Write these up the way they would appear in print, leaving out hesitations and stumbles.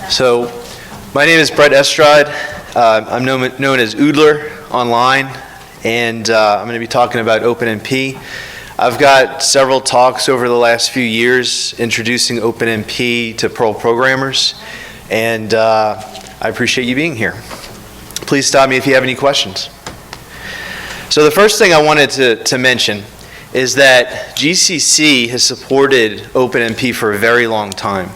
So, my name is Brett Estrade. I'm known as Oodler online, and I'm going to be talking about OpenMP. I've got several talks over the last few years introducing OpenMP to Perl programmers, and I appreciate you being here. Please stop me if you have any questions. So the first thing I wanted to mention is that GCC has supported OpenMP for a very long time.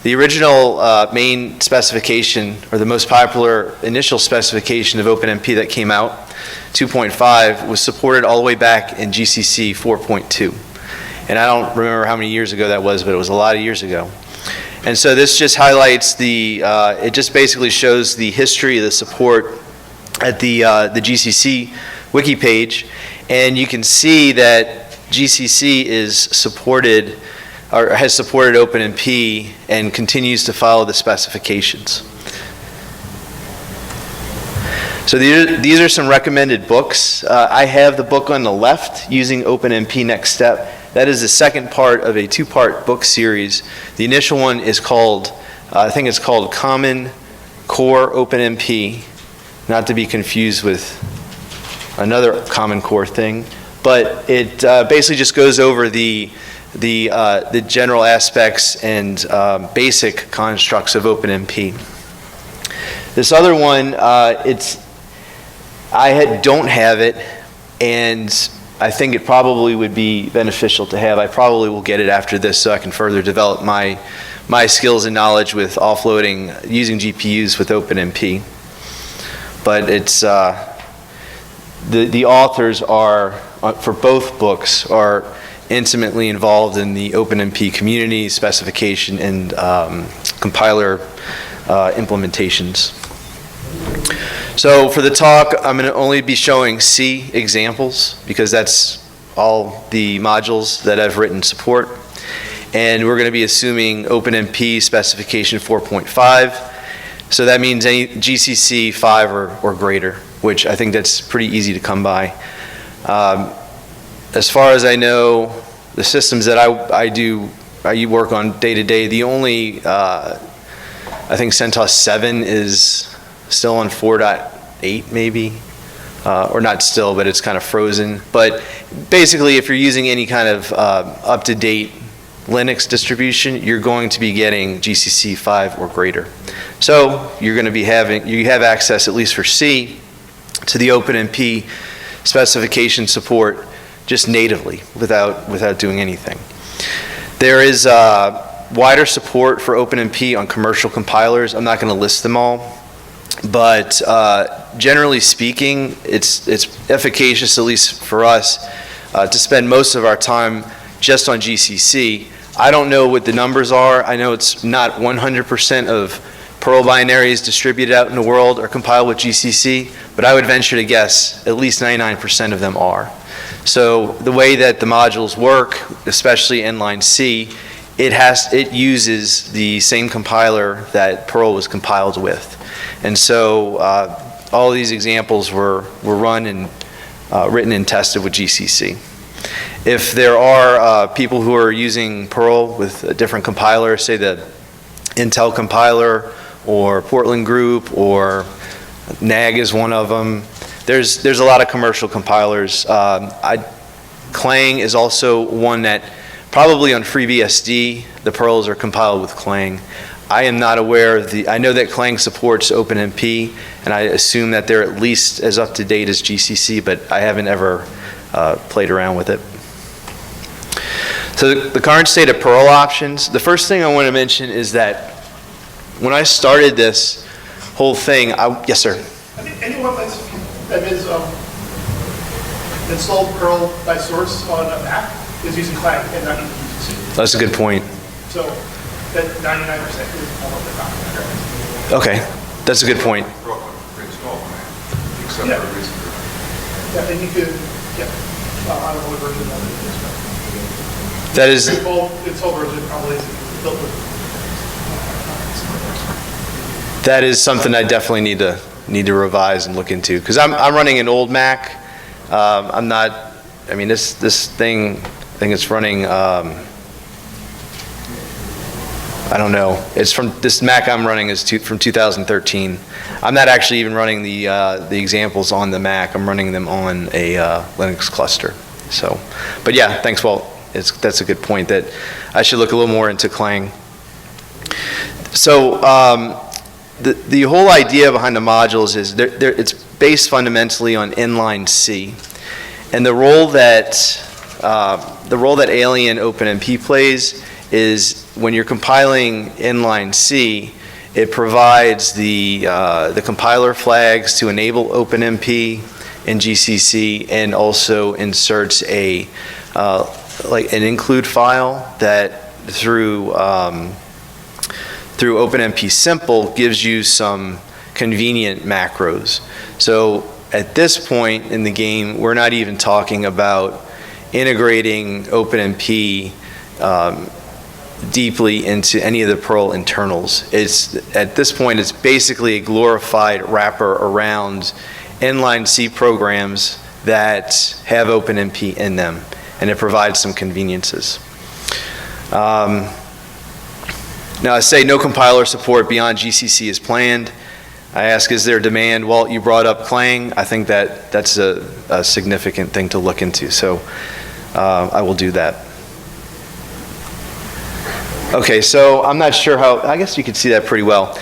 The original main specification, or the most popular initial specification of OpenMP that came out, 2.5, was supported all the way back in GCC 4.2. And I don't remember how many years ago that was, but it was a lot of years ago. And so this just highlights it just basically shows the history of the support at the GCC wiki page. And you can see that GCC is supported, or has supported OpenMP and continues to follow the specifications. So these are some recommended books. I have the book on the left, Using OpenMP Next Step. That is the second part of a two-part book series. The initial one is called, I think it's called Common Core OpenMP, not to be confused with another Common Core thing. But it basically just goes over the general aspects and basic constructs of OpenMP. This other one, I don't have it, and I think it probably would be beneficial to have. I probably will get it after this so I can further develop my skills and knowledge with offloading using GPUs with OpenMP. But it's the authors are, for both books, are intimately involved in the OpenMP community, specification, and compiler implementations. So for the talk, I'm going to only be showing C examples because that's all the modules that I've written support. And we're going to be assuming OpenMP specification 4.5. So that means any GCC 5 or greater, which I think that's pretty easy to come by. As far as I know, the systems that I work on day to day, the only, I think CentOS 7 is still on 4.8 maybe, or not still, but it's kind of frozen. But basically, if you're using any kind of up-to-date Linux distribution, you're going to be getting GCC 5 or greater. So you're going to be you have access, at least for C, to the OpenMP specification support just natively without doing anything. There is wider support for OpenMP on commercial compilers. I'm not going to list them all, but generally speaking, it's efficacious, at least for us, to spend most of our time just on GCC. I don't know what the numbers are. I know it's not 100% of Perl binaries distributed out in the world are compiled with GCC, but I would venture to guess at least 99% of them are. So the way that the modules work, especially inline C, it uses the same compiler that Perl was compiled with. And so all of these examples were run and written and tested with GCC. If there are people who are using Perl with a different compiler, say the Intel compiler or Portland Group or NAG is one of them, there's a lot of commercial compilers. Clang is also one that probably on FreeBSD, the Perls are compiled with Clang. I am not aware of I know that Clang supports OpenMP, and I assume that they're at least as up to date as GCC, but I haven't ever played around with it. So the current state of Perl options, the first thing I want to mention is that when I started this whole thing, yes sir? Anyone that is installed Perl by source on a Mac is using Clang and not using GCC. That's a good point. So that 99% is all of the Mac. Okay, that's a good point. Except for reason. Yeah, and you could, I don't know what version of it is. That is. Its whole version probably is built with. That is something I definitely need to revise and look into, because I'm running an old Mac. I'm not. I mean, this thing, I think it's running I don't know. It's from, this Mac I'm running is from 2013. I'm not actually even running the examples on the Mac. I'm running them on a Linux cluster. So, but yeah, thanks, Walt. That's a good point, that I should look a little more into Clang. So the whole idea behind the modules is it's based fundamentally on inline C, and the role that Alien OpenMP plays is when you're compiling inline C, it provides the compiler flags to enable OpenMP in GCC, and also inserts a like an include file that through OpenMP Simple gives you some convenient macros. So at this point in the game, we're not even talking about integrating OpenMP deeply into any of the Perl internals. At this point, it's basically a glorified wrapper around inline C programs that have OpenMP in them, and it provides some conveniences. Now, I say no compiler support beyond GCC is planned. I ask, is there demand? Walt, you brought up Clang. I think that's a significant thing to look into, so I will do that. Okay, so I'm not sure how, I guess you can see that pretty well.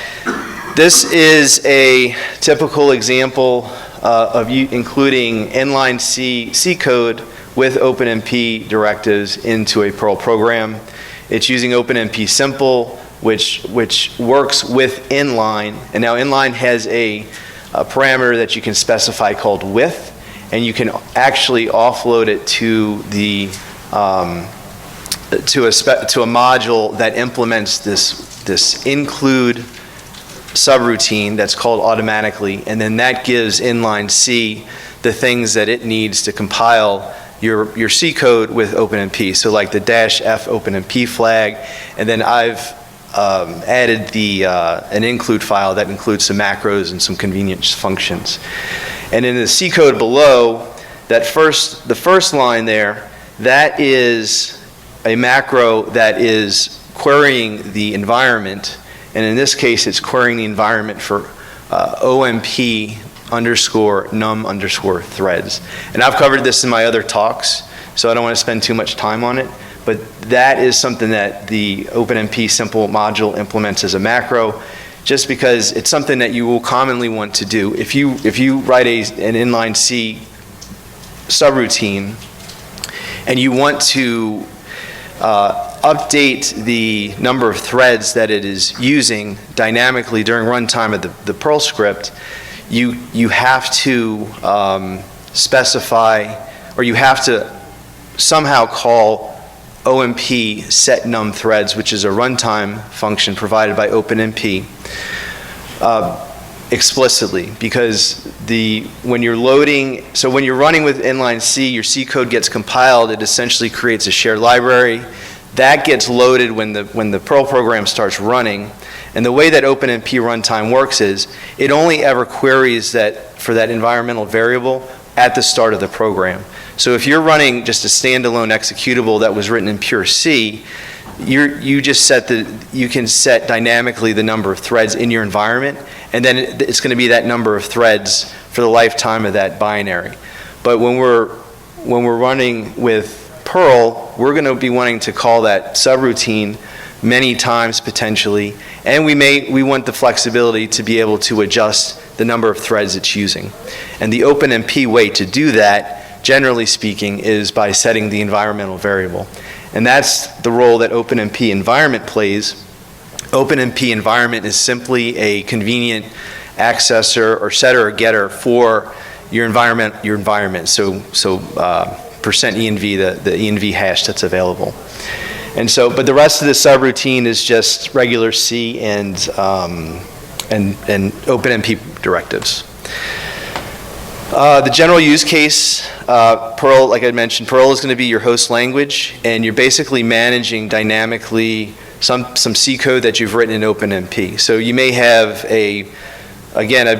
This is a typical example of including inline C code with OpenMP directives into a Perl program. It's using OpenMP Simple, which works with inline, and now inline has a parameter that you can specify called width, and you can actually offload it to the to a module that implements this include subroutine that's called automatically, and then that gives inline C the things that it needs to compile your C code with OpenMP. So like the -f OpenMP flag, and then I've added an include file that includes some macros and some convenience functions. And in the C code below, the first line there, that is a macro that is querying the environment, and in this case, it's querying the environment for OMP _ num _ threads. And I've covered this in my other talks, so I don't want to spend too much time on it, but that is something that the OpenMP Simple module implements as a macro, just because it's something that you will commonly want to do. If you write an inline C subroutine and you want to update the number of threads that it is using dynamically during runtime of the Perl script, you have to specify, or you have to somehow call OMP set num threads, which is a runtime function provided by OpenMP, explicitly, because when you're running with inline C, your C code gets compiled, it essentially creates a shared library. That gets loaded when the Perl program starts running. And the way that OpenMP runtime works is it only ever queries for that environmental variable at the start of the program. So if you're running just a standalone executable that was written in pure C, you can set dynamically the number of threads in your environment, and then it's going to be that number of threads for the lifetime of that binary. But when we're running with Perl, we're going to be wanting to call that subroutine many times potentially, and we want the flexibility to be able to adjust the number of threads it's using. And the OpenMP way to do that, generally speaking, is by setting the environmental variable. And that's the role that OpenMP environment plays. OpenMP environment is simply a convenient accessor or setter or getter for your environment. So %env, the env hash that's available. And so, but the rest of the subroutine is just regular C and OpenMP directives. The general use case, Perl, like I mentioned, Perl is going to be your host language, and you're basically managing dynamically some C code that you've written in OpenMP. So you may have a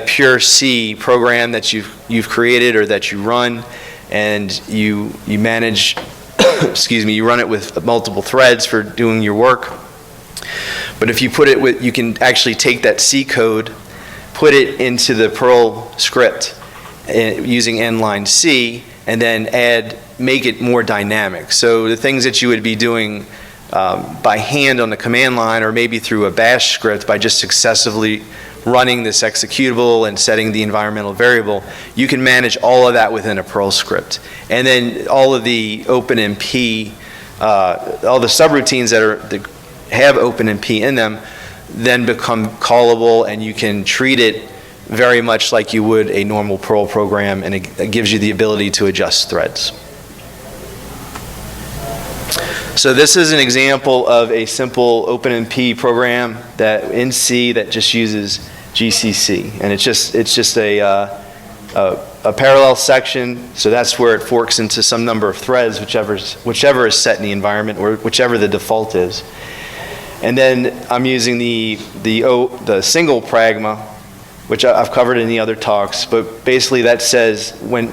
pure C program that you've created or that you run, and you manage, excuse me, you run it with multiple threads for doing your work. But if you put it with, you can actually take that C code, put it into the Perl script using nline C, and then make it more dynamic. So the things that you would be doing by hand on the command line, or maybe through a bash script by just successively running this executable and setting the environmental variable, you can manage all of that within a Perl script. And then all of the OpenMP, all the subroutines that have OpenMP in them, then become callable, and you can treat it very much like you would a normal Perl program, and it gives you the ability to adjust threads. So this is an example of a simple OpenMP program that in C that just uses GCC, and it's just a parallel section. So that's where it forks into some number of threads, whichever is set in the environment, or whichever the default is. And then I'm using the single pragma, which I've covered in the other talks, but basically that says when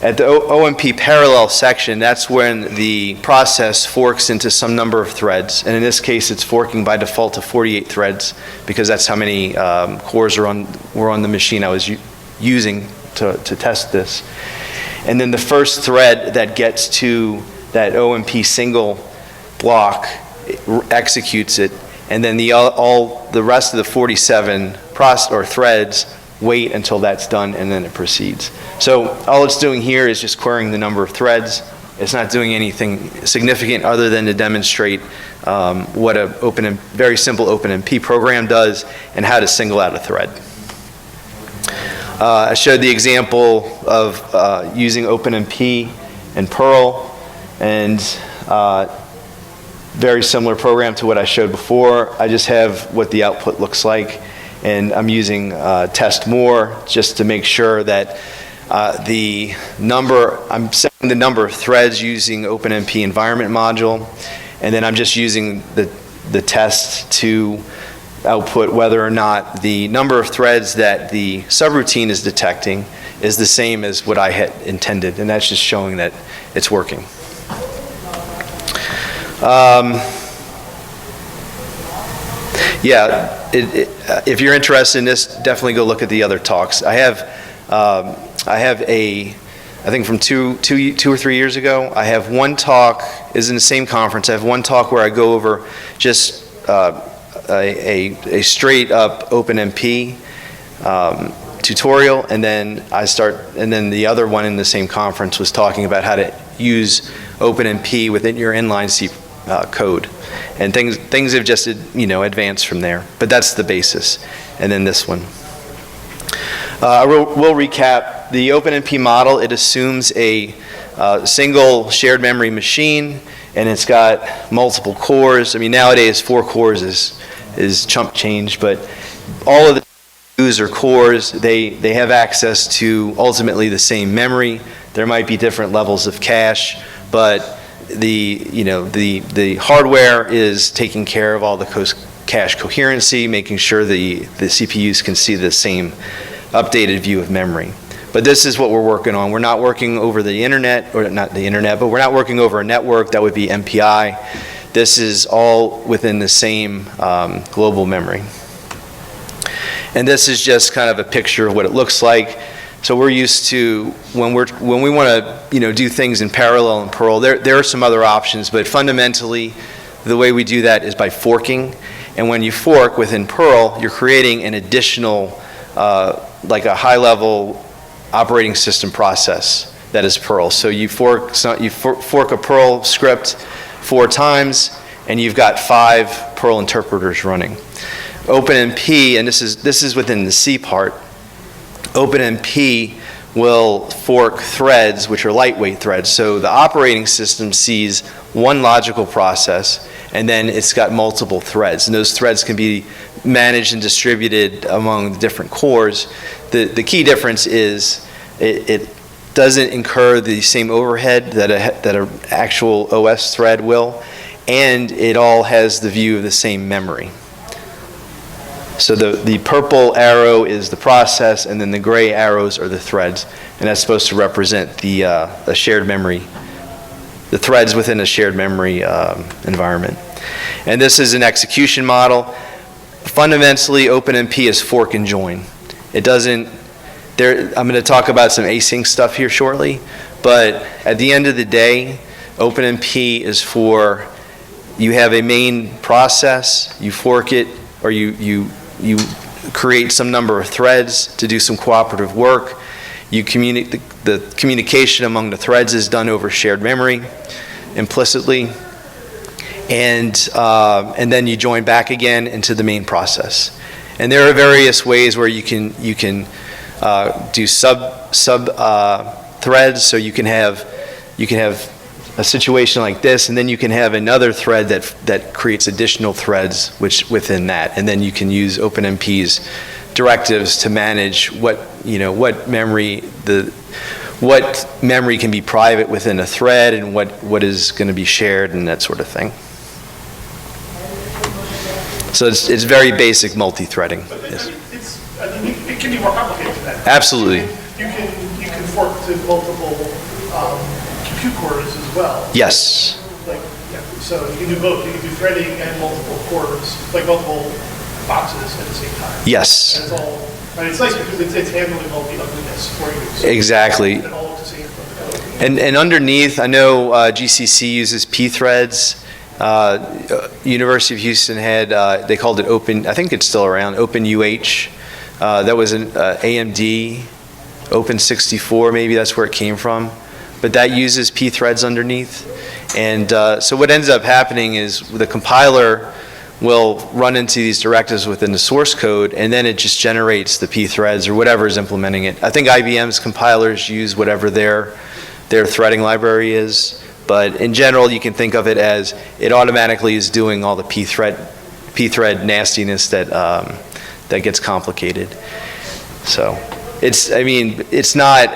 at the OMP parallel section, that's when the process forks into some number of threads. And in this case, it's forking by default to 48 threads, because that's how many cores were on the machine I was using to test this. And then the first thread that gets to that OMP single block executes it, and then all the rest of the 47 threads wait until that's done, and then it proceeds. So all it's doing here is just querying the number of threads. It's not doing anything significant other than to demonstrate what a very simple OpenMP program does and how to single out a thread. I showed the example of using OpenMP and Perl, and very similar program to what I showed before. I just have what the output looks like, and I'm using test more just to make sure that I'm setting the number of threads using OpenMP environment module, and then I'm just using the test to output whether or not the number of threads that the subroutine is detecting is the same as what I had intended, and that's just showing that it's working. If you're interested in this, definitely go look at the other talks. I have I think from two or 3 years ago, I have one talk, is in the same conference. I have one talk where I go over just a straight up OpenMP tutorial, and then the other one in the same conference was talking about how to use OpenMP within your inline C code, and things have just advanced from there. But that's the basis, and then this one. We'll recap the OpenMP model. It assumes a single shared memory machine, and it's got multiple cores. I mean, nowadays 4 cores is chump change, but all of the user cores, they have access to ultimately the same memory. There might be different levels of cache, but the hardware is taking care of all the cache coherency, making sure the CPUs can see the same updated view of memory. But this is what we're working on. We're not working over the internet, or not the internet, but we're not working over a network. That would be MPI. This is all within the same global memory. And this is just kind of a picture of what it looks like. So we're used to, when we want to do things in parallel in Perl, there are some other options, but fundamentally the way we do that is by forking. And when you fork within Perl, you're creating an additional like a high-level operating system process that is Perl. So you fork a Perl script 4 times, and you've got 5 Perl interpreters running. OpenMP, and this is within the C part, OpenMP will fork threads, which are lightweight threads. So the operating system sees one logical process, and then it's got multiple threads. And those threads can be managed and distributed among the different cores. The key difference is it doesn't incur the same overhead that an actual OS thread will, and it all has the view of the same memory. So the purple arrow is the process, and then the gray arrows are the threads, and that's supposed to represent the shared memory, the threads within a shared memory environment. And this is an execution model. Fundamentally, OpenMP is fork and join. It doesn't, I'm going to talk about some async stuff here shortly, but at the end of the day, OpenMP is for, you have a main process, you fork it, or you create some number of threads to do some cooperative work. You the communication among the threads is done over shared memory implicitly, and then you join back again into the main process. And there are various ways where you can do sub threads. So you can have a situation like this, and then you can have another thread that creates additional threads within that, and then you can use OpenMP's directives to manage what memory can be private within a thread and what is going to be shared and that sort of thing. So it's very basic multi-threading. But Yes. it can be more complicated than that. Absolutely. You can fork to multiple compute cores as well. Yes. So you can do both. You can do threading and multiple cores, like multiple boxes at the same time. Yes. And it's all, and it's nice because it's handling all the ugliness for you. So Exactly. it all looks the same. And underneath, I know GCC uses p-threads. University of Houston had, they called it Open, I think it's still around, OpenUH. That was an AMD, Open64, maybe that's where it came from. But that uses p-threads underneath. And so what ends up happening is the compiler will run into these directives within the source code, and then it just generates the p-threads or whatever is implementing it. I think IBM's compilers use whatever their threading library is. But in general, you can think of it as it automatically is doing all the p-thread nastiness that gets complicated. So it's not,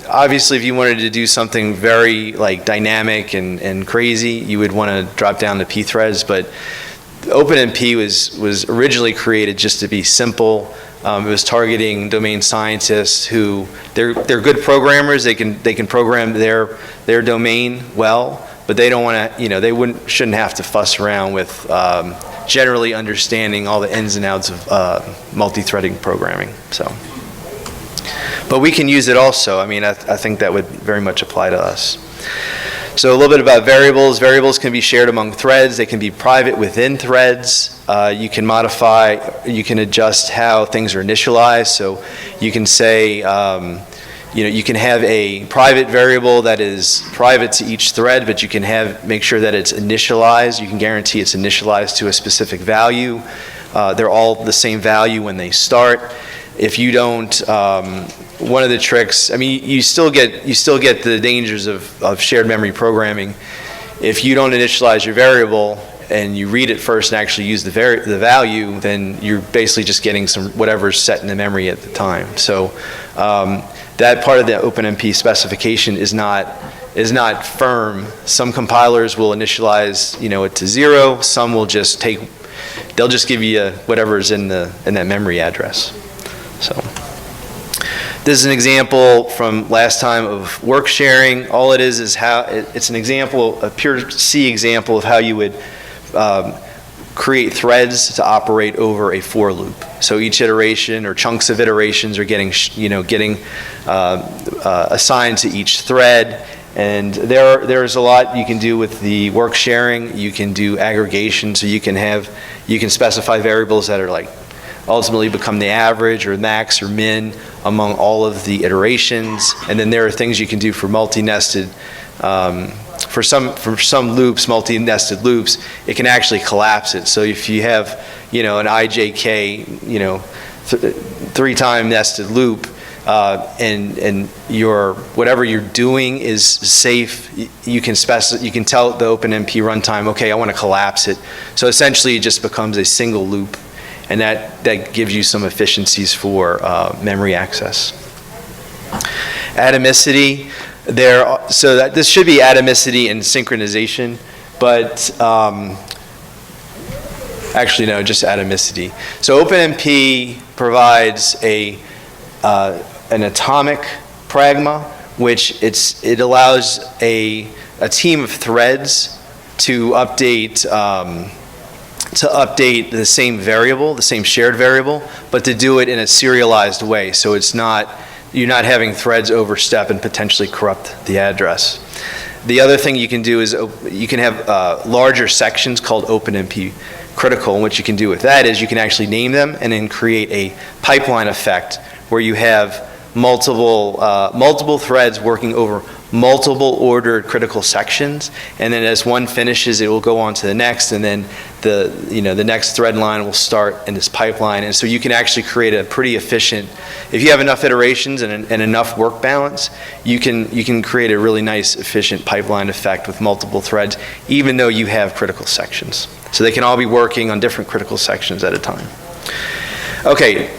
obviously if you wanted to do something very like dynamic and crazy, you would want to drop down the p-threads, but OpenMP was originally created just to be simple. It was targeting domain scientists who they're good programmers. They can program their domain well, but they don't want to. They shouldn't have to fuss around with generally understanding all the ins and outs of multi-threading programming. So, but we can use it also. I think that would very much apply to us. So a little bit about variables. Variables can be shared among threads. They can be private within threads. You can modify, you can adjust how things are initialized. So you can say, you can have a private variable that is private to each thread, but you can make sure that it's initialized. You can guarantee it's initialized to a specific value. They're all the same value when they start. If you don't, one of the tricks, you still get the dangers of shared memory programming. If you don't initialize your variable and you read it first and actually use the value, then you're basically just getting whatever's set in the memory at the time. So that part of the OpenMP specification is not firm. Some compilers will initialize it to 0. Some will they'll just give you whatever's in that memory address. So this is an example from last time of work sharing. All it is how it's an example, a pure C example of how you would create threads to operate over a for loop. So each iteration or chunks of iterations are getting assigned to each thread. And there's a lot you can do with the work sharing. You can do aggregation, so you can specify variables that are ultimately become the average or max or min among all of the iterations. And then there are things you can do for multi-nested. For some loops, multi-nested loops, it can actually collapse it. So if you have, an IJK, 3-time nested loop, and whatever you're doing is safe, you can tell the OpenMP runtime, okay, I want to collapse it. So essentially, it just becomes a single loop. And that gives you some efficiencies for memory access. Atomicity, this should be atomicity and synchronization, but actually no, just atomicity. So OpenMP provides an atomic pragma, which it allows a team of threads to update the same variable, the same shared variable, but to do it in a serialized way. So it's not, you're not having threads overstep and potentially corrupt the address. The other thing you can do is you can have larger sections called OpenMP critical. And what you can do with that is you can actually name them and then create a pipeline effect where you have multiple threads working over multiple ordered critical sections, and then as one finishes, it will go on to the next, and then the next thread line will start in this pipeline. And so you can actually create a pretty efficient, if you have enough iterations and enough work balance, you can create a really nice efficient pipeline effect with multiple threads, even though you have critical sections. So they can all be working on different critical sections at a time. Okay,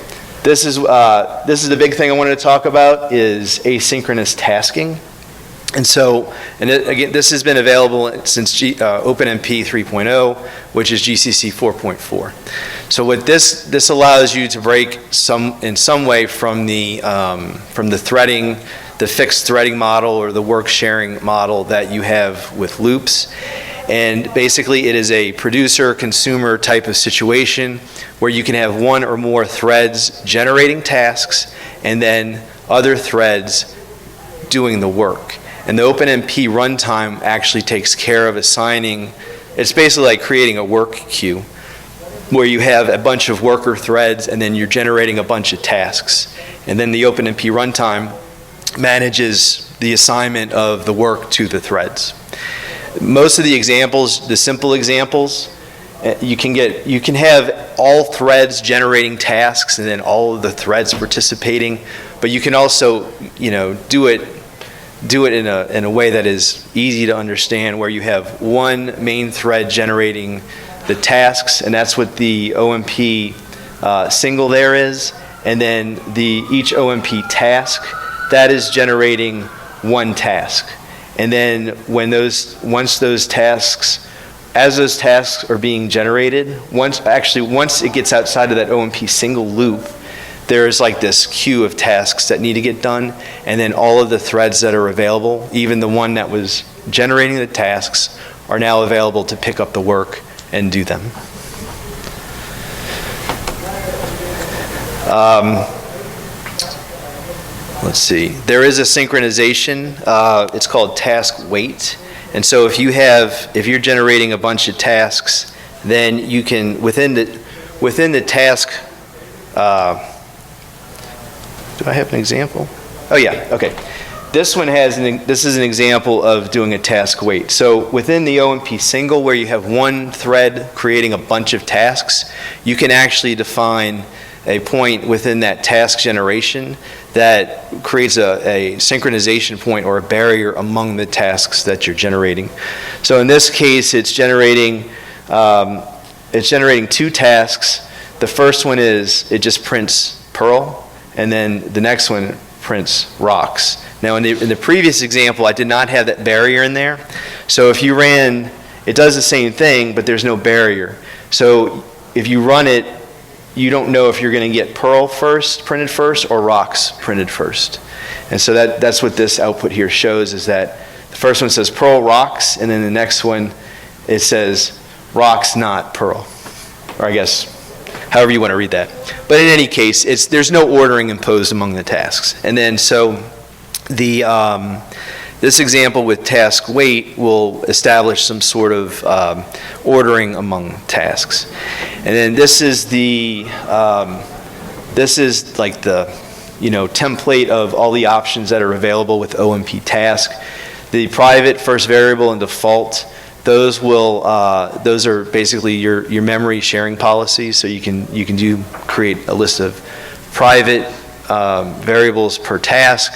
this is the big thing I wanted to talk about, is asynchronous tasking. And so, again, this has been available since OpenMP 3.0, which is GCC 4.4. So what this allows you to break in some way from the threading, the fixed threading model or the work sharing model that you have with loops. And basically it is a producer-consumer type of situation where you can have one or more threads generating tasks and then other threads doing the work. And the OpenMP runtime actually takes care of assigning, it's basically like creating a work queue where you have a bunch of worker threads and then you're generating a bunch of tasks. And then the OpenMP runtime manages the assignment of the work to the threads. Most of the examples, the simple examples, you can have all threads generating tasks and then all of the threads participating, but you can also, do it in a way that is easy to understand, where you have one main thread generating the tasks, and that's what the OMP single there is, and then each OMP task that is generating one task. And then once those tasks are being generated, once it gets outside of that OMP single loop, there is like this queue of tasks that need to get done, and then all of the threads that are available, even the one that was generating the tasks, are now available to pick up the work and do them. Let's see. There is a synchronization. It's called task wait. And so if you're generating a bunch of tasks, then you can within the task. Do I have an example? Oh yeah. Okay. This is an example of doing a task wait. So within the OMP single, where you have one thread creating a bunch of tasks, you can actually define a point within that task generation that creates a synchronization point or a barrier among the tasks that you're generating. So in this case, it's generating two tasks. The first one is, it just prints Perl, and then the next one prints rocks. Now in the previous example, I did not have that barrier in there. So if you ran, it does the same thing, but there's no barrier. So if you run it, you don't know if you're going to get Perl printed first, or rocks printed first. And so that's what this output here shows, is that the first one says Perl rocks, and then the next one, it says rocks not Perl. Or I guess, however you want to read that. But in any case, there's no ordering imposed among the tasks. And then so this example with task wait will establish some sort of ordering among tasks. And then this is like the template of all the options that are available with OMP task. The private, first variable, and default, those are basically your memory sharing policies. So you can create a list of private variables per task.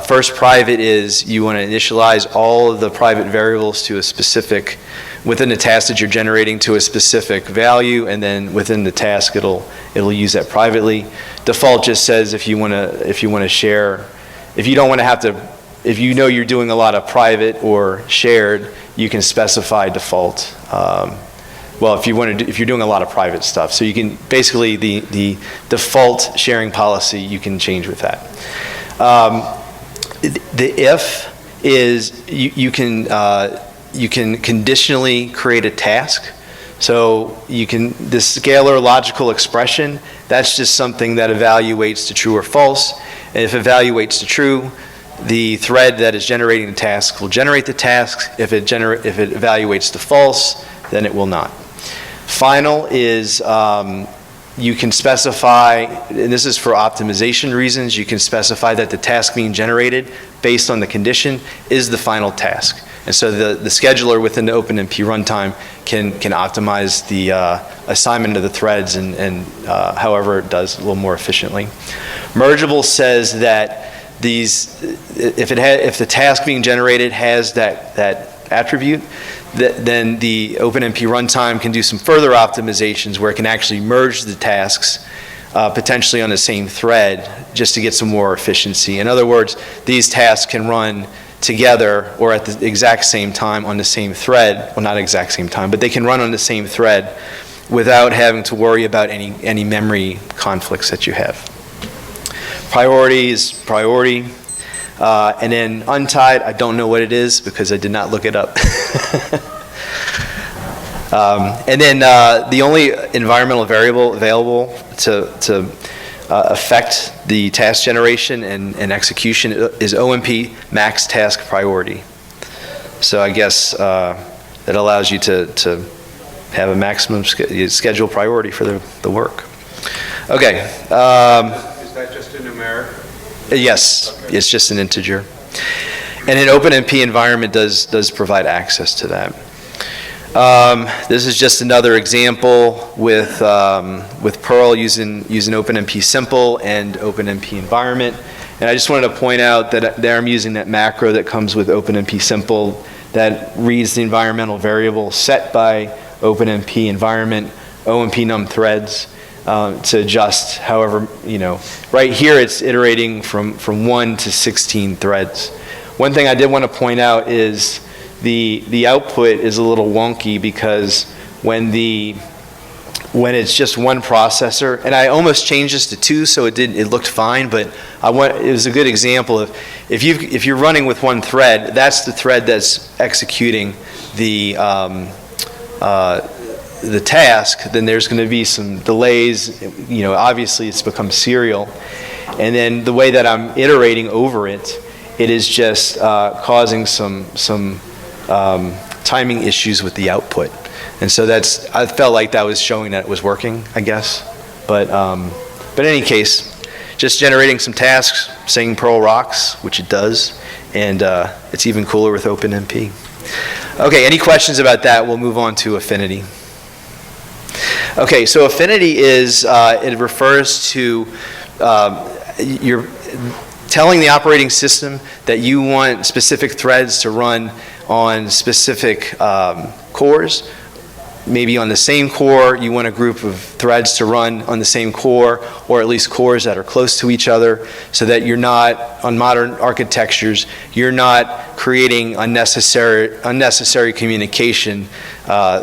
First private is you want to initialize all of the private variables to a specific, within the task that you're generating, to a specific value, and then within the task it'll use that privately. Default just says if you want to share, if you don't want to have to, if you know you're doing a lot of private or shared, you can specify default. Well, if you're doing a lot of private stuff, so you can basically the default sharing policy you can change with that. The if is you can you can conditionally create a task. So this scalar logical expression, that's just something that evaluates to true or false. And if it evaluates to true, the thread that is generating the task will generate the task. If it evaluates to false, then it will not. Final is you can specify, and this is for optimization reasons, you can specify that the task being generated based on the condition is the final task. And so the scheduler within the OpenMP runtime can optimize the assignment of the threads and however it does a little more efficiently. Mergeable says that if the task being generated has that attribute, then the OpenMP runtime can do some further optimizations where it can actually merge the tasks potentially on the same thread just to get some more efficiency. In other words, these tasks can run together or at the exact same time on the same thread. Well, not exact same time, but they can run on the same thread without having to worry about any memory conflicts that you have. Priority is priority. And then untied, I don't know what it is because I did not look it up. And then the only environmental variable available to affect the task generation and execution is OMP max task priority. So I guess that allows you to have a maximum schedule priority for the work. Okay. Is that just a numeric? Yes, okay. It's just an integer. And an OpenMP environment does provide access to that. This is just another example with Perl using OpenMP simple and OpenMP environment. And I just wanted to point out that there I'm using that macro that comes with OpenMP simple that reads the environmental variable set by OpenMP environment, OMP num threads. To adjust however, right here it's iterating from 1 to 16 threads. One thing I did want to point out is the output is a little wonky because when it's just one processor, and I almost changed this to 2 so it looked fine, but it was a good example of if you're running with one thread, that's the thread that's executing the task, then there's going to be some delays. Obviously it's become serial. And then the way that I'm iterating over it is just causing some timing issues with the output. And so I felt like that was showing that it was working, I guess. But in any case, just generating some tasks, saying Perl rocks, which it does. And it's even cooler with OpenMP. Okay, any questions about that? We'll move on to affinity. Okay, so affinity it refers to you're telling the operating system that you want specific threads to run on specific cores. Maybe on the same core, you want a group of threads to run on the same core, or at least cores that are close to each other, so that you're not, on modern architectures, you're not creating unnecessary communication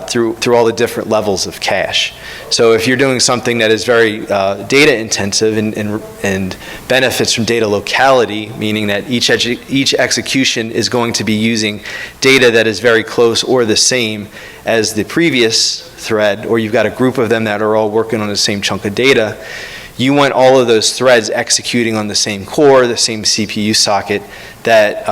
through all the different levels of cache. So if you're doing something that is very data intensive and benefits from data locality, meaning that each execution is going to be using data that is very close or the same as the previous thread, or you've got a group of them that are all working on the same chunk of data, you want all of those threads executing on the same core, the same CPU socket that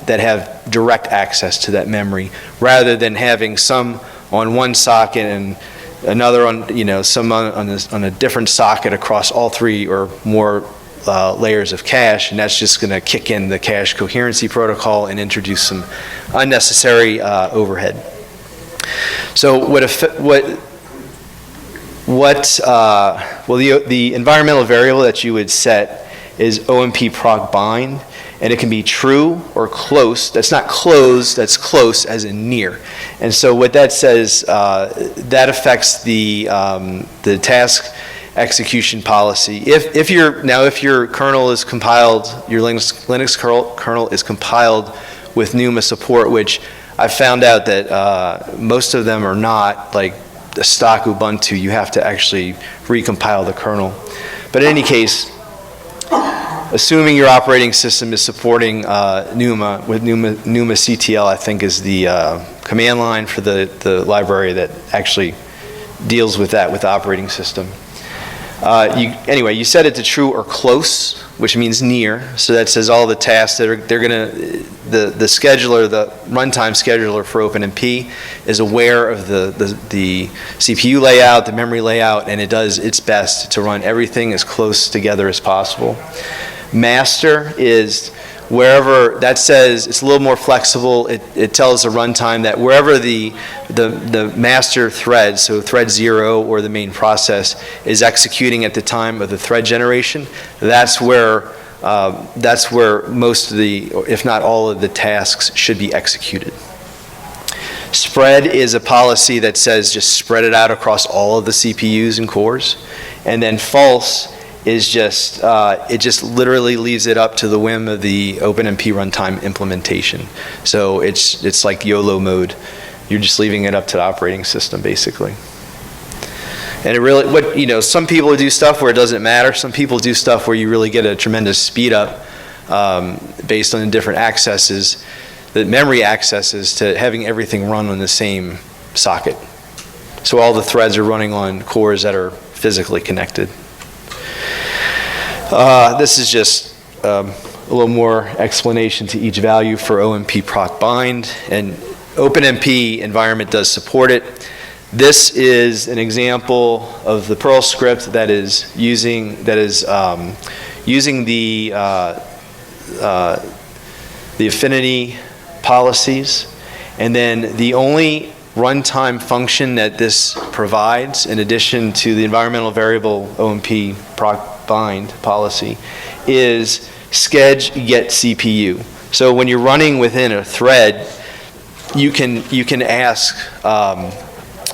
have direct access to that memory, rather than having some on one socket and another on, some on a different socket across all 3 or more layers of cache, and that's just going to kick in the cache coherency protocol and introduce some unnecessary overhead. So the environmental variable that you would set is OMP proc bind, and it can be true or close. That's not closed, that's close as in near. And so what that says, that affects the task execution policy. If your kernel is compiled, your Linux kernel is compiled with NUMA support, which I found out that most of them are not, like the stock Ubuntu, you have to actually recompile the kernel. But in any case, assuming your operating system is supporting NUMA, with NUMA CTL, I think, is the command line for the library that actually deals with that with the operating system. Anyway, you set it to true or close, which means near. So that says all the tasks that they're going to, the scheduler, the runtime scheduler for OpenMP is aware of the CPU layout, the memory layout, and it does its best to run everything as close together as possible. Master is wherever, that says it's a little more flexible. It tells the runtime that wherever the master thread, so thread 0 or the main process, is executing at the time of the thread generation, that's where most of the, if not all of the tasks should be executed. Spread is a policy that says just spread it out across all of the CPUs and cores. And then false is just, it just literally leaves it up to the whim of the OpenMP runtime implementation. So it's like YOLO mode. You're just leaving it up to the operating system, basically. And it really, some people do stuff where it doesn't matter. Some people do stuff where you really get a tremendous speed up based on the different accesses, the memory accesses, to having everything run on the same socket. So all the threads are running on cores that are physically connected. This is just a little more explanation to each value for OMP proc bind, and OpenMP environment does support it. This is an example of the Perl script that is using the affinity policies, and then the only runtime function that this provides, in addition to the environmental variable OMP proc bind policy, is schedule get CPU. So when you're running within a thread, you can ask,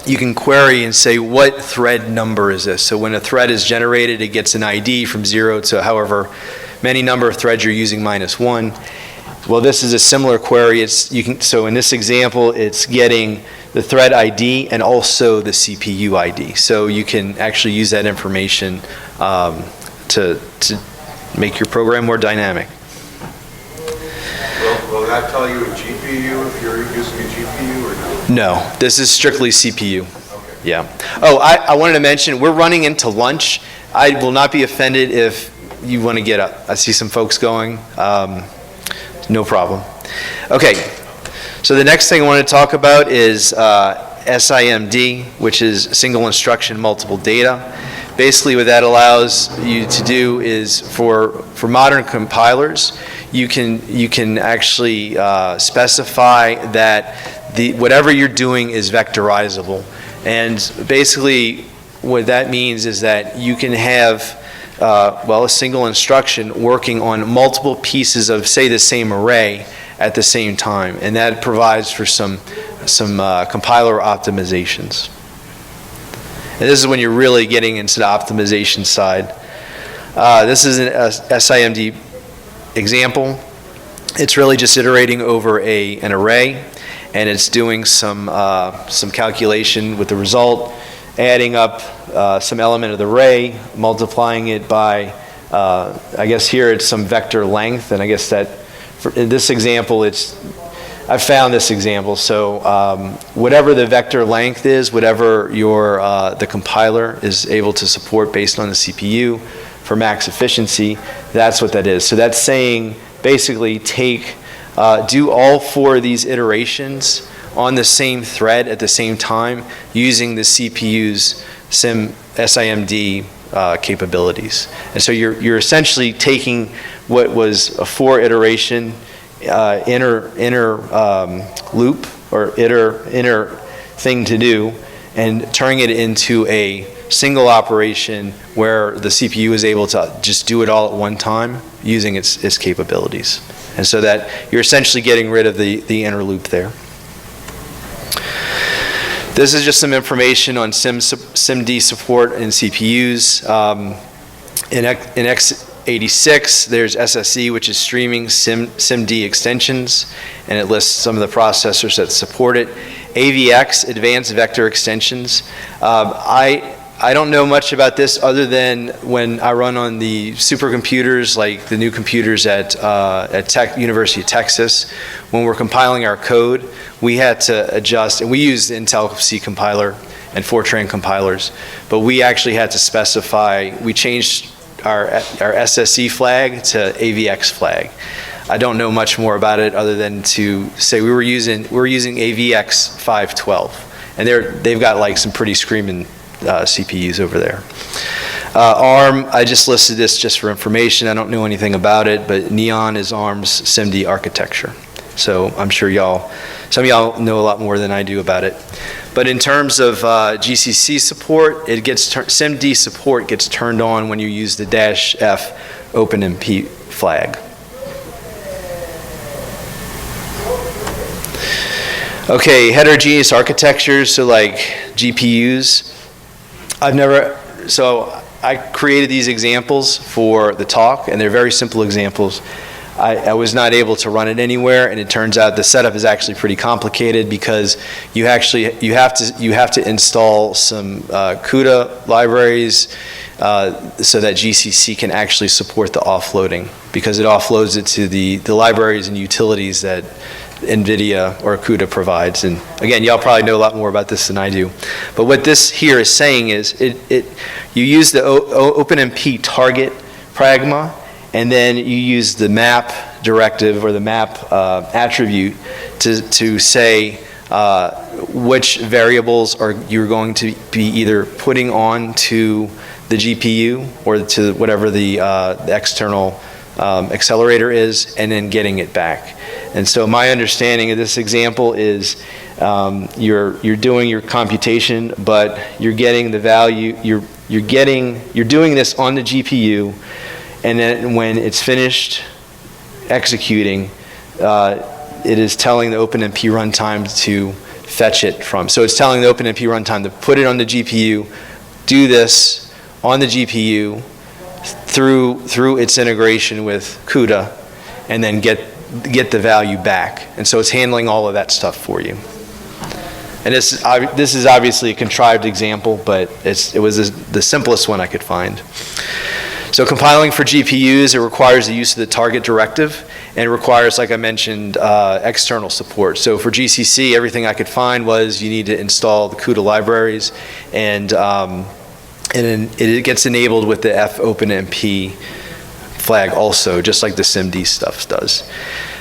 you can query and say, what thread number is this? So when a thread is generated, it gets an ID from 0 to however many number of threads you're using -1. Well, this is a similar query. So in this example, it's getting the thread ID and also the CPU ID. So you can actually use that information to make your program more dynamic. Will that tell you a GPU if you're using a GPU or no? No, this is strictly CPU. Okay. Yeah. Oh, I wanted to mention, we're running into lunch. I will not be offended if you want to get up. I see some folks going. No problem. Okay, so the next thing I want to talk about is SIMD, which is single instruction, multiple data. Basically what that allows you to do is for modern compilers, you can actually specify that whatever you're doing is vectorizable. And basically what that means is that you can have a single instruction working on multiple pieces of, say, the same array at the same time, and that provides for some compiler optimizations. And this is when you're really getting into the optimization side. This is an SIMD example. It's really just iterating over an array, and it's doing some calculation with the result, adding up some element of the array, multiplying it by, I guess here it's some vector length, and I guess that in this example I found this example. So whatever the vector length is, whatever the compiler is able to support based on the CPU for max efficiency, that's what that is. So that's saying basically do all 4 of these iterations on the same thread at the same time using the CPU's SIMD capabilities. And so you're essentially taking what was a 4 iteration inner loop or inner thing to do, and turning it into a single operation where the CPU is able to just do it all at one time using its capabilities. And so that you're essentially getting rid of the inner loop there. This is just some information on SIMD support in CPUs. In x86, there's SSE, which is streaming SIMD extensions, and it lists some of the processors that support it. AVX, advanced vector extensions. I I don't know much about this other than when I run on the supercomputers, like the new computers at University of Texas. When we're compiling our code, we had to adjust, and we used Intel C compiler and Fortran compilers, but we actually had to specify, we changed our SSE flag to AVX flag. I don't know much more about it other than to say we're using AVX 512, and they've got like some pretty screaming CPUs over there. ARM, I just listed this just for information. I don't know anything about it, but Neon is ARM's SIMD architecture. So I'm sure some of y'all know a lot more than I do about it. But in terms of GCC support, SIMD support gets turned on when you use the -F OpenMP flag. Okay, heterogeneous architectures, so like GPUs. I created these examples for the talk, and they're very simple examples. I was not able to run it anywhere, and it turns out the setup is actually pretty complicated because you have to install some CUDA libraries so that GCC can actually support the offloading, because it offloads it to the libraries and utilities that NVIDIA or CUDA provides. And again, y'all probably know a lot more about this than I do. But what this here is saying is you use the OpenMP target pragma, and then you use the map directive or the map attribute to say which variables you're going to be either putting on to the GPU or to whatever the external accelerator is, and then getting it back. And so my understanding of this example is you're doing your computation, but you're getting the value, you're doing this on the GPU, and then when it's finished executing, it is telling the OpenMP runtime to fetch it from. So it's telling the OpenMP runtime to put it on the GPU, do this on the GPU through its integration with CUDA, and then get the value back. And so it's handling all of that stuff for you. And this is obviously a contrived example, but it was the simplest one I could find. So compiling for GPUs, it requires the use of the target directive, and it requires, like I mentioned, external support. So for GCC, everything I could find was you need to install the CUDA libraries, and then it gets enabled with the FOpenMP flag also, just like the SIMD stuff does.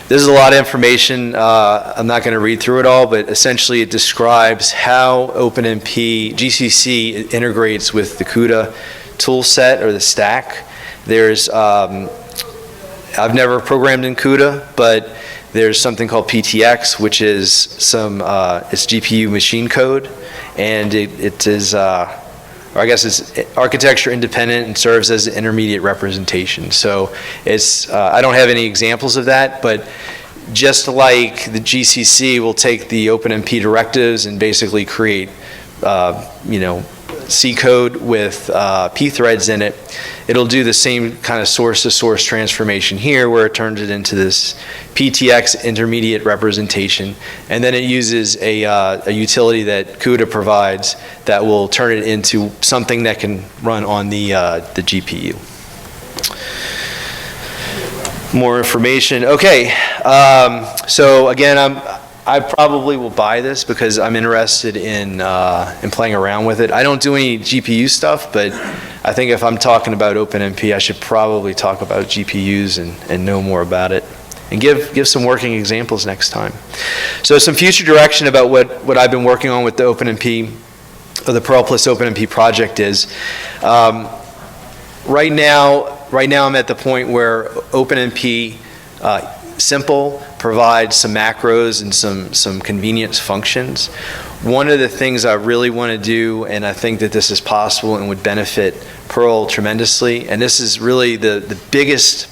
This is a lot of information. I'm not going to read through it all, but essentially it describes how OpenMP GCC integrates with the CUDA tool set or the stack. There's, I've never programmed in CUDA, but there's something called PTX, which is it's GPU machine code, and it is, or I guess it's architecture independent and serves as an intermediate representation. So it's, I don't have any examples of that, but just like the GCC will take the OpenMP directives and basically create, C code with P threads in it, it'll do the same kind of source-to-source transformation here, where it turns it into this PTX intermediate representation, and then it uses a utility that CUDA provides that will turn it into something that can run on the GPU. More information. Okay, so again, I probably will buy this because I'm interested in playing around with it. I don't do any GPU stuff, but I think if I'm talking about OpenMP, I should probably talk about GPUs and know more about it, and give some working examples next time. So some future direction about what I've been working on with the OpenMP, or the Perl plus OpenMP project is, right now I'm at the point where OpenMP simple provides some macros and some convenience functions. One of the things I really want to do, and I think that this is possible and would benefit Perl tremendously, and this is really the biggest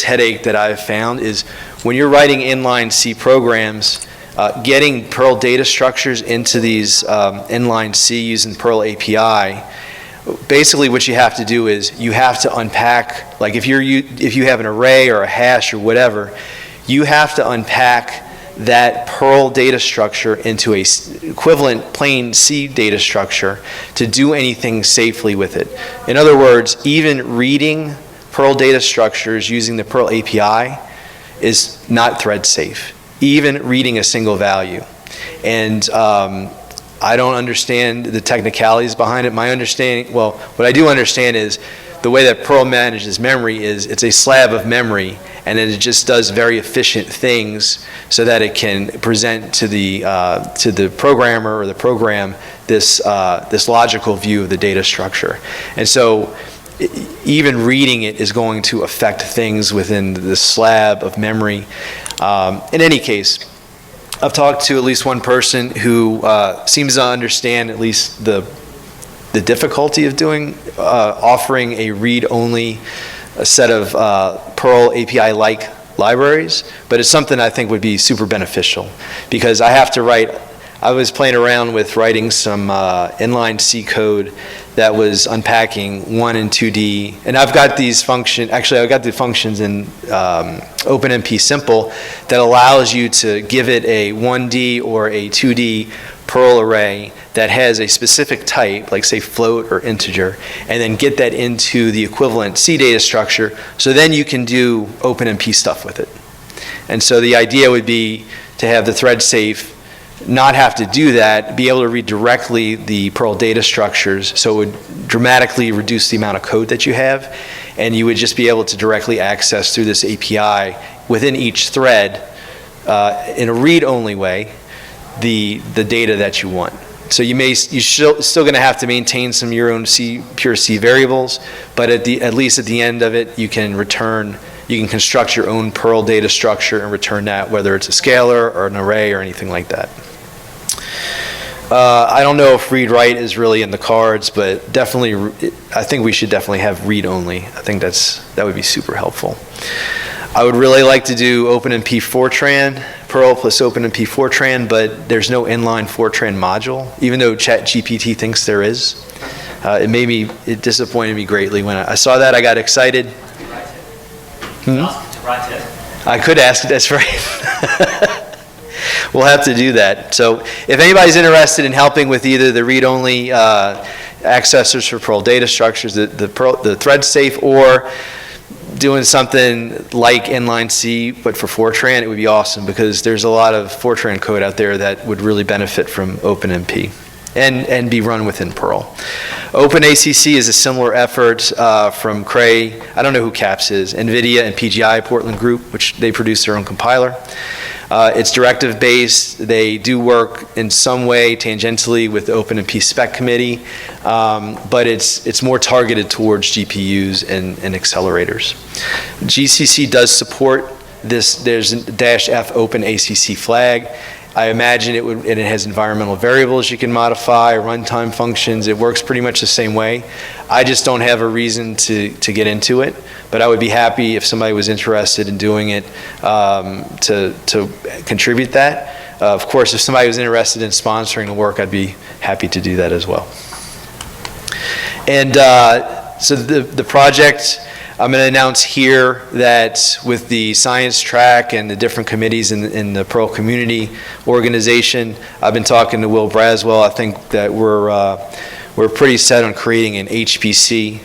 headache that I've found, is when you're writing inline C programs, getting Perl data structures into these inline C using Perl API. Basically what you have to do is you have to unpack, like if you have an array or a hash or whatever, you have to unpack that Perl data structure into a equivalent plain C data structure to do anything safely with it. In other words, even reading Perl data structures using the Perl API is not thread safe, even reading a single value. And I don't understand the technicalities behind it. My understanding, well, what I do understand is the way that Perl manages memory is it's a slab of memory, and then it just does very efficient things so that it can present to the programmer or the program this logical view of the data structure. And so even reading it is going to affect things within the slab of memory. In any case, I've talked to at least one person who seems to understand at least the difficulty of offering a read-only set of Perl API-like libraries, but it's something I think would be super beneficial because I was playing around with writing some inline C code that was unpacking 1 and 2D, and I've got these functions, actually I've got the functions in OpenMP Simple that allows you to give it a 1D or a 2D Perl array that has a specific type, like say float or integer, and then get that into the equivalent C data structure, so then you can do OpenMP stuff with it. And so the idea would be to have the thread safe not have to do that, be able to read directly the Perl data structures, so it would dramatically reduce the amount of code that you have, and you would just be able to directly access through this API within each thread in a read-only way the data that you want. So you're still going to have to maintain some of your own pure C variables, but at least at the end of it, you can construct your own Perl data structure and return that, whether it's a scalar or an array or anything like that. I don't know if read-write is really in the cards, but definitely, I think we should definitely have read-only. I think that would be super helpful. I would really like to do OpenMP Fortran, Perl plus OpenMP Fortran, but there's no inline Fortran module, even though ChatGPT thinks there is. It disappointed me greatly when I saw that. I got excited. Ask it to write it. I could ask it, that's right. We'll have to do that. So if anybody's interested in helping with either the read-only accessors for Perl data structures, the thread safe, or doing something like inline C, but for Fortran, it would be awesome because there's a lot of Fortran code out there that would really benefit from OpenMP and be run within Perl. OpenACC is a similar effort from Cray. I don't know who CAPS is, NVIDIA and PGI, Portland Group, which they produce their own compiler. It's directive-based. They do work in some way tangentially with the OpenMP spec committee, but it's more targeted towards GPUs and accelerators. GCC does support this. There's a -F OpenACC flag. I imagine it has environmental variables you can modify, runtime functions. It works pretty much the same way. I just don't have a reason to get into it, but I would be happy if somebody was interested in doing it to contribute that. Of course, if somebody was interested in sponsoring the work, I'd be happy to do that as well. And so the project, I'm going to announce here that with the science track and the different committees in the Perl community organization, I've been talking to Will Braswell. I think that we're pretty set on creating an HPC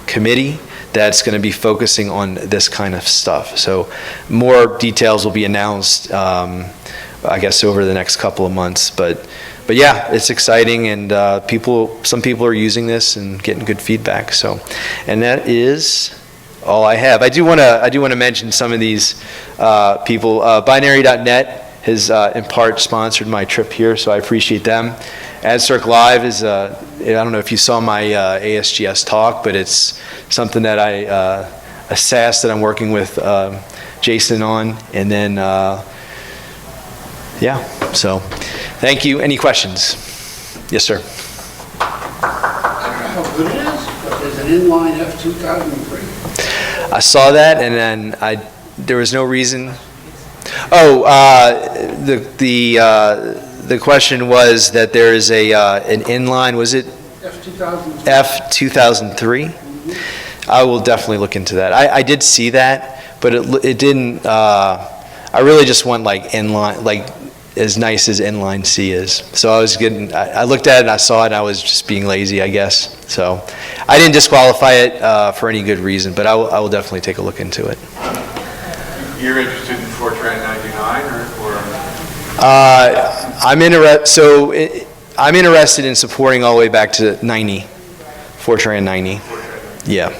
committee that's going to be focusing on this kind of stuff. So more details will be announced, I guess, over the next couple of months. But yeah, it's exciting, and some people are using this and getting good feedback. So, and that is all I have. I do want to mention some of these people. Binary.net has in part sponsored my trip here, so I appreciate them. AdCirc Live is I don't know if you saw my ASGS talk, but it's something that a SAS that I'm working with Jason on, and then yeah. So, thank you. Any questions? Yes, sir. I don't know how good it is, but there's an inline F2003. I saw that, and then there was no reason. Oh, the question was that there is an inline. Was it F2003? F2003? I will definitely look into that. I did see that, but it didn't. I really just want like inline, like as nice as inline C is. So I looked at it and I saw it and I was just being lazy, I guess. So I didn't disqualify it for any good reason, but I will definitely take a look into it. You're interested in Fortran 99 or? I'm interested in supporting all the way back to 90, Fortran 90. Yeah.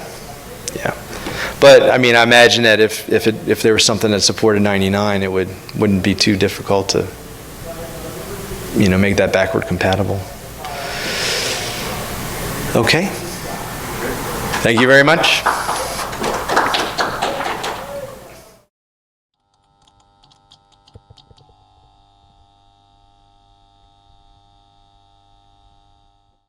But I mean, I imagine that if there was something that supported 99, it wouldn't be too difficult to, make that backward compatible. Okay. Thank you very much.